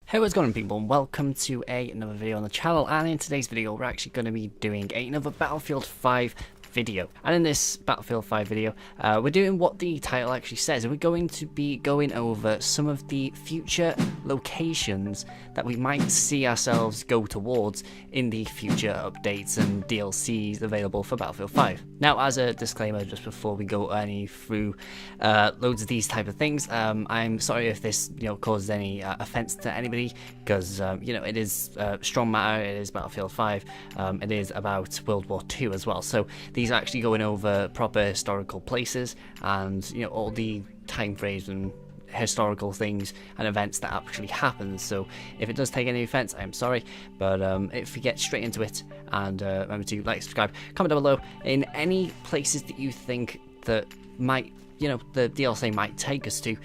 Hey, what's going on, people, and welcome to another video on the channel. And in today's video we're actually going to be doing another Battlefield 5 video, and in this Battlefield 5 video we're doing what the title actually says. We're going to be going over some of the future locations that we might see ourselves go towards in the future updates and DLCs available for Battlefield 5. Now, as a disclaimer, just before we go any through loads of these type of things, I'm sorry if this causes any offense to anybody, because it is strong matter. It is Battlefield 5. It is about World War II as well, so these are actually going over proper historical places and all the time frames and historical things and events that actually happen. So if it does take any offense, I'm sorry, but if we get straight into it, and remember to like, subscribe, comment down below in any places that you think that might the DLC might take us to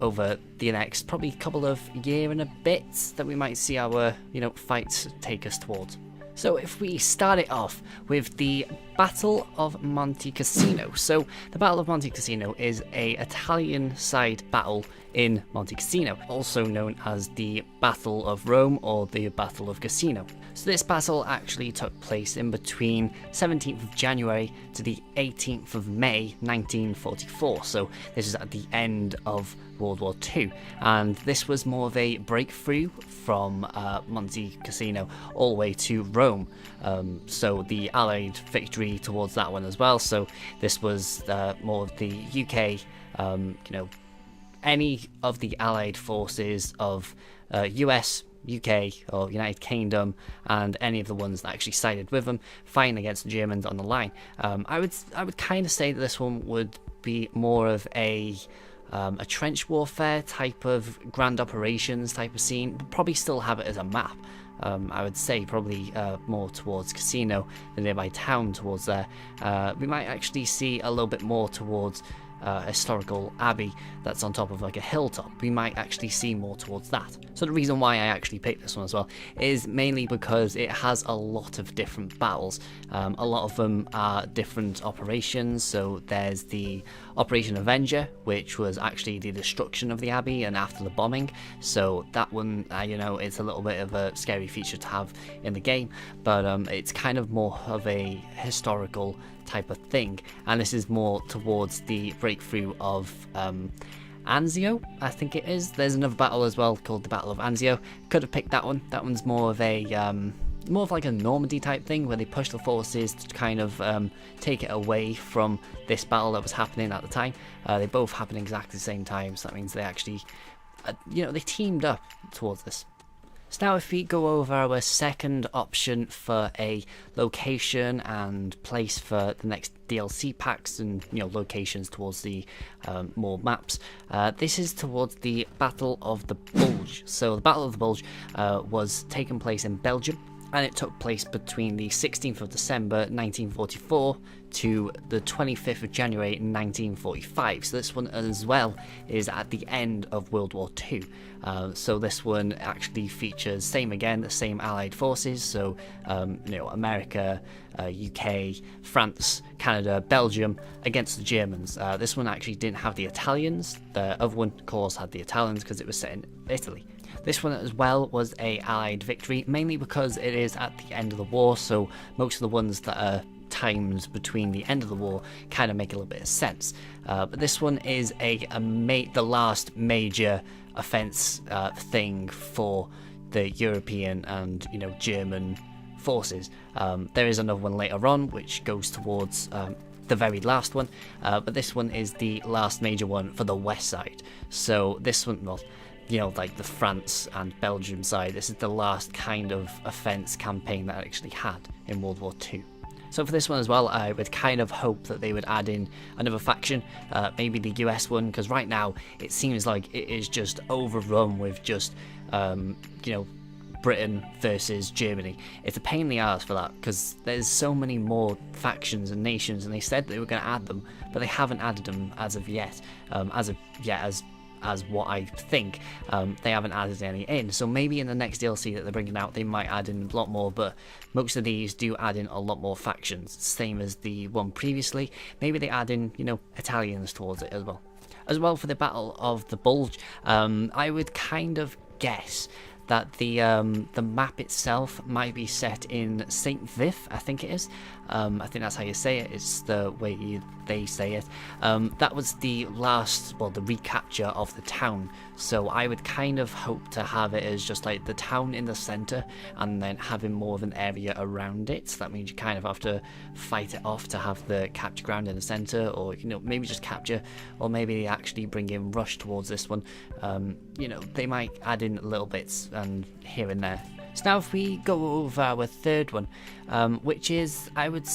over the next probably couple of year and a bit, that we might see our fights take us towards. So if we start it off with the Battle of Monte Cassino. So the Battle of Monte Cassino is a Italian side battle in Monte Cassino, also known as the Battle of Rome or the Battle of Cassino. So this battle actually took place in between 17th of January to the 18th of May 1944. So this is at the end of World War II, and this was more of a breakthrough from Monte Cassino all the way to Rome. So the Allied victory towards that one as well. So this was more of the UK, any of the Allied forces of US, UK or United Kingdom, and any of the ones that actually sided with them, fighting against the Germans on the line. I would kind of say that this one would be more of a trench warfare type of grand operations type of scene, but probably still have it as a map. I would say probably more towards Cassino, the nearby town towards there. We might actually see a little bit more towards historical abbey that's on top of like a hilltop. We might actually see more towards that. So the reason why I actually picked this one as well is mainly because it has a lot of different battles. A lot of them are different operations. So there's the Operation Avenger, which was actually the destruction of the abbey and after the bombing. So that one, it's a little bit of a scary feature to have in the game, but it's kind of more of a historical type of thing, and this is more towards the breakthrough of Anzio, I think it is. There's another battle as well called the Battle of Anzio. Could have picked that one. That one's more of like a Normandy type thing, where they push the forces to kind of take it away from this battle that was happening at the time. They both happen exactly the same time, so that means they actually they teamed up towards this. So now if we go over our second option for a location and place for the next DLC packs and locations towards the more maps, this is towards the Battle of the Bulge. So the Battle of the Bulge was taking place in Belgium, and it took place between the 16th of December 1944 to the 25th of January 1945. So this one as well is at the end of World War II. So this one actually features the same Allied forces. So America, UK, France, Canada, Belgium against the Germans. This one actually didn't have the Italians. The other one, of course, had the Italians because it was set in Italy. This one as well was a Allied victory, mainly because it is at the end of the war, so most of the ones that are times between the end of the war kind of make a little bit of sense. But this one is the last major offense thing for the European and German forces. There is another one later on which goes towards the very last one, but this one is the last major one for the west side. So this one, like the France and Belgium side, this is the last kind of offense campaign that I actually had in World War II. So for this one as well, I would kind of hope that they would add in another faction, maybe the US one, because right now it seems like it is just overrun with just, Britain versus Germany. It's a pain in the arse for that, because there's so many more factions and nations, and they said they were going to add them, but they haven't added them as of yet. As what I think, they haven't added any in. So maybe in the next DLC that they're bringing out, they might add in a lot more, but most of these do add in a lot more factions, same as the one previously. Maybe they add in, Italians towards it as well. As well, for the Battle of the Bulge, I would kind of guess that the map itself might be set in Saint Viv, I think it is. I think that's how you say it. It's the way they say it. That was the the recapture of the town. So I would kind of hope to have it as just like the town in the center, and then having more of an area around it. So that means you kind of have to fight it off to have the capture ground in the center, or maybe just capture, or maybe they actually bring in rush towards this one. They might add in little bits and here and there. So now if we go over our third one, which is, I would,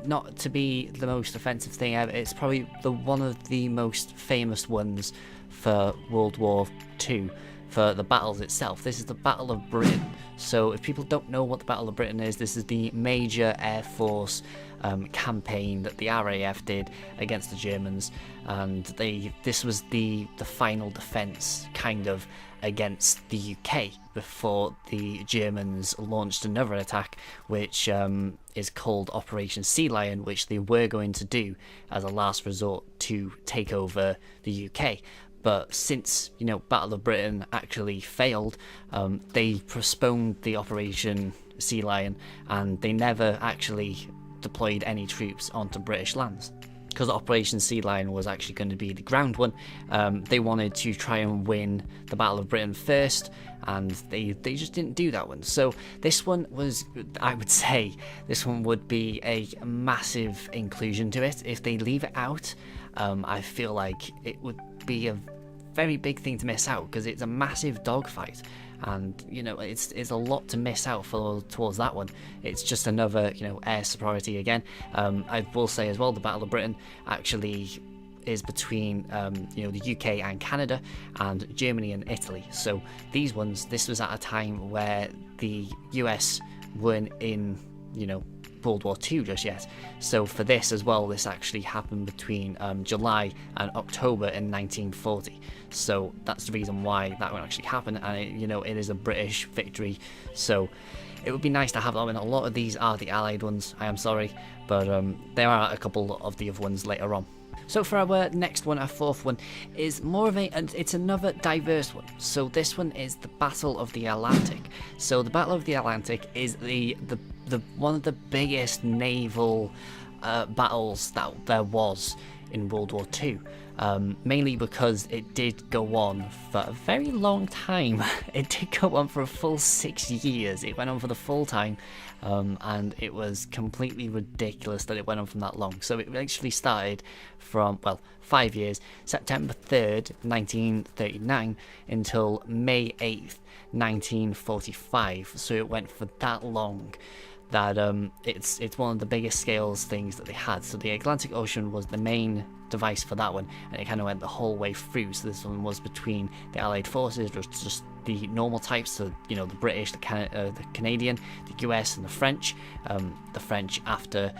not to be the most offensive thing ever, it's probably one of the most famous ones for World War II, for the battles itself. This is the Battle of Britain. So if people don't know what the Battle of Britain is, this is the major Air Force campaign that the RAF did against the Germans, and this was the final defence kind of against the UK before the Germans launched another attack, which is called Operation Sea Lion, which they were going to do as a last resort to take over the UK. But since, Battle of Britain actually failed, they postponed the Operation Sea Lion, and they never actually deployed any troops onto British lands. Because Operation Sea Lion was actually going to be the ground one, they wanted to try and win the Battle of Britain first, and they just didn't do that one. So this one was, I would say, this one would be a massive inclusion to it. If they leave it out, I feel like it would be a very big thing to miss out, because it's a massive dogfight, and it's a lot to miss out towards that one. It's just another air superiority again. I will say as well, the Battle of Britain actually is between the UK and Canada, and Germany and Italy. So this was at a time where the US weren't in World War II just yet. So for this as well, this actually happened between July and October in 1940. So that's the reason why that one actually happened, and it is a British victory. So it would be nice to have that one. A lot of these are the Allied ones, I am sorry, but there are a couple of the other ones later on. So for our next one, our fourth one, is more of it's another diverse one. So this one is the Battle of the Atlantic. So the Battle of the Atlantic is the one of the biggest naval battles that there was in World War II. Mainly because it did go on for a very long time. It did go on for a full 6 years. It went on for the full time, and it was completely ridiculous that it went on from that long. So it actually started from, 5 years, September 3rd, 1939, until May 8th, 1945. So it went for that long. That it's one of the biggest scales things that they had. So the Atlantic Ocean was the main device for that one, and it kind of went the whole way through. So this one was between the Allied forces, just the normal types, so the British, the Canadian, the US, and the French. The French after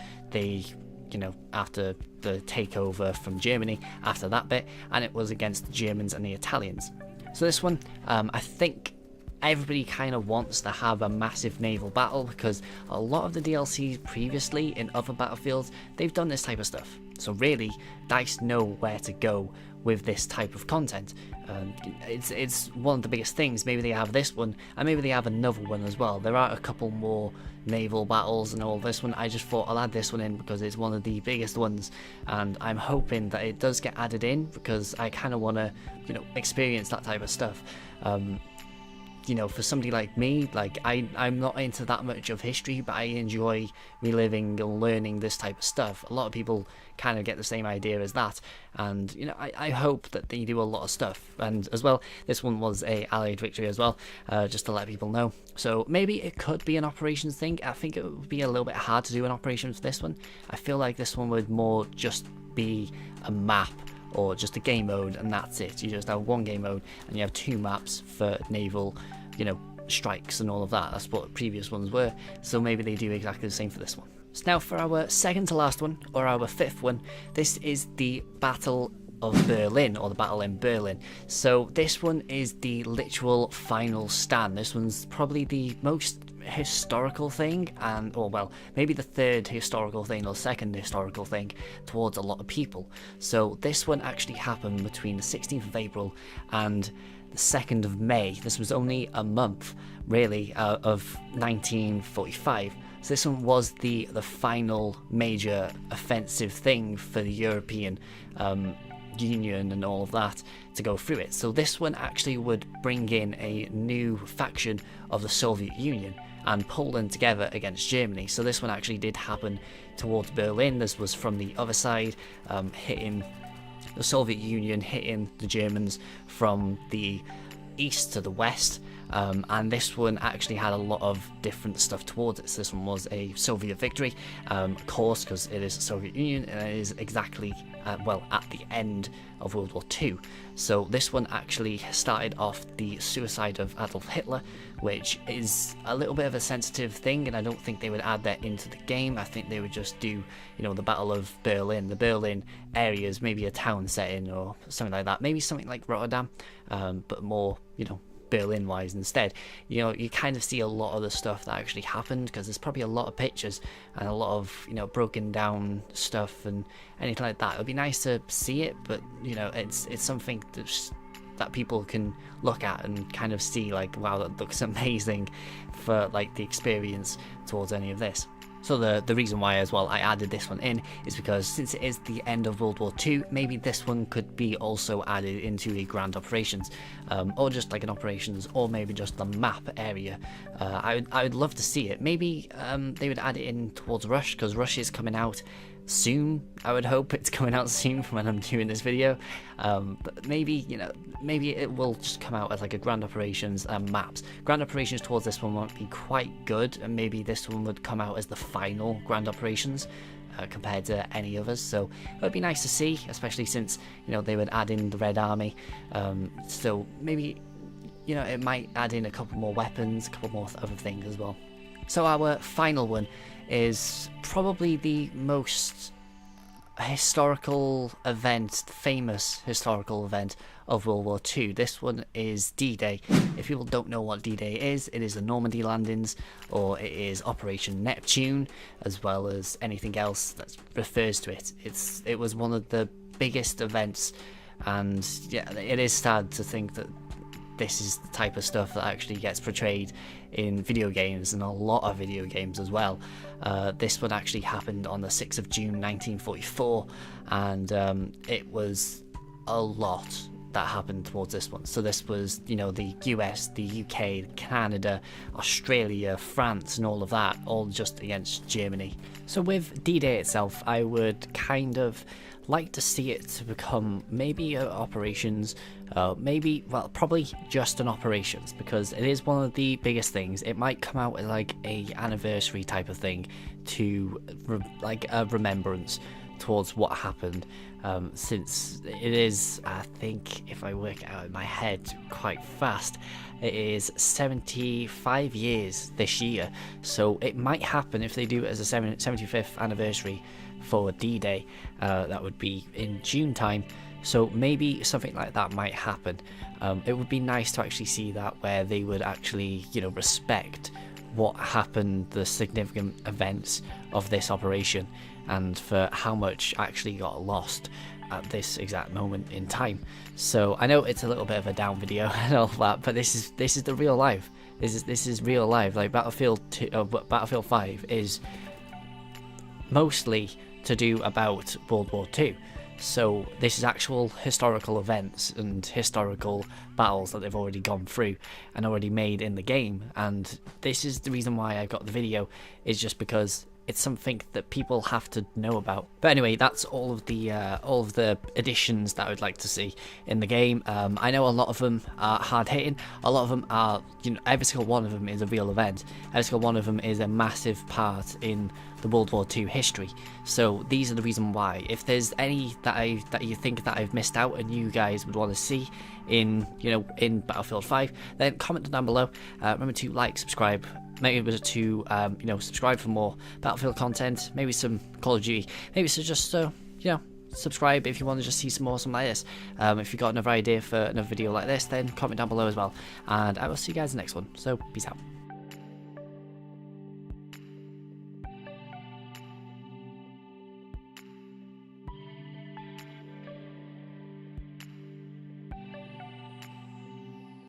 after the takeover from Germany, after that bit, and it was against the Germans and the Italians. So this one, I think everybody kind of wants to have a massive naval battle, because a lot of the DLCs previously in other battlefields, they've done this type of stuff. So really, DICE know where to go with this type of content. It's one of the biggest things. Maybe they have this one, and maybe they have another one as well. There are a couple more naval battles and all this one. I just thought I'll add this one in because it's one of the biggest ones, and I'm hoping that it does get added in, because I kind of want to experience that type of stuff. For somebody like me, I'm not into that much of history, but I enjoy reliving and learning this type of stuff. A lot of people kind of get the same idea as that, and I hope that they do a lot of stuff. And as well, this one was a Allied victory as well, just to let people know. So maybe it could be an operations thing. I think it would be a little bit hard to do an operation for this one. I feel like this one would more just be a map, or just a game mode, and that's it. You just have one game mode, and you have two maps for naval, strikes and all of that. That's what previous ones were. So maybe they do exactly the same for this one. So now for our second to last one, or our fifth one, this is the Battle of Berlin, or the Battle in Berlin. So this one is the literal final stand. This one's probably the most historical thing, maybe the third historical thing or second historical thing towards a lot of people. So this one actually happened between the 16th of April and the 2nd of May. This was only a month, really, of 1945. So this one was the final major offensive thing for the European Union and all of that to go through it. So this one actually would bring in a new faction of the Soviet Union and Poland together against Germany. So this one actually did happen towards Berlin. This was from the other side, hitting the Soviet Union, hitting the Germans from the east to the west. And this one actually had a lot of different stuff towards it. So this one was a Soviet victory, of course, because it is the Soviet Union, and it is exactly, at the end of World War II. So this one actually started off the suicide of Adolf Hitler, which is a little bit of a sensitive thing, and I don't think they would add that into the game. I think they would just do, the Battle of Berlin, the Berlin areas, maybe a town setting or something like that. Maybe something like Rotterdam, but more, Berlin wise instead. You kind of see a lot of the stuff that actually happened, because there's probably a lot of pictures and a lot of broken down stuff and anything like that. It would be nice to see it, but it's something that people can look at and kind of see like, wow, that looks amazing for like the experience towards any of this. So the reason why as well I added this one in is because since it is the end of World War II, maybe this one could be also added into a Grand Operations, or just like an Operations, or maybe just the map area. I would love to see it. Maybe they would add it in towards Rush, because Rush is coming out soon. I would hope it's coming out soon from when I'm doing this video, but maybe maybe it will just come out as like a Grand Operations maps. Grand Operations towards this one won't be quite good, and maybe this one would come out as the final Grand Operations compared to any others. So it would be nice to see, especially since they would add in the Red Army, so maybe it might add in a couple more weapons, a couple more other things as well. So our final one is probably the most historical event, famous historical event of World War II. This one is D-Day. If people don't know what D-Day is, it is the Normandy landings, or it is Operation Neptune, as well as anything else that refers to it. It was one of the biggest events, and yeah, it is sad to think that this is the type of stuff that actually gets portrayed in video games, and a lot of video games as well. This one actually happened on the 6th of June 1944, and it was a lot that happened towards this one. So this was, the US, the UK, Canada, Australia, France, and all of that, all just against Germany. So with D-Day itself, I would kind of like to see it to become maybe operations, probably just an operations, because it is one of the biggest things. It might come out as like a anniversary type of thing to like a remembrance towards what happened, since it is, I think if I work it out in my head quite fast, it is 75 years this year. So it might happen if they do it as a 75th anniversary for D-Day. That would be in June time, so maybe something like that might happen. It would be nice to actually see that, where they would actually respect what happened, the significant events of this operation, and for how much actually got lost at this exact moment in time. So I know it's a little bit of a down video and all that, but this is the real life. This is real life. Like Battlefield 5 is mostly to do about World War II. So this is actual historical events and historical battles that they've already gone through and already made in the game, and this is the reason why I got the video, is just because it's something that people have to know about. But anyway, that's all of the additions that I would like to see in the game. I know a lot of them are hard hitting. A lot of them are, every single one of them is a real event. Every single one of them is a massive part in the World War II history. So these are the reason why. If there's any that you think that I've missed out and you guys would want to see in in Battlefield 5, then comment down below. Remember to like, subscribe. Maybe to subscribe for more Battlefield content, maybe some Call of Duty, maybe so just subscribe if you want to just see some more, something like this. If you've got another idea for another video like this, then comment down below as well, and I will see you guys in the next one. So peace out.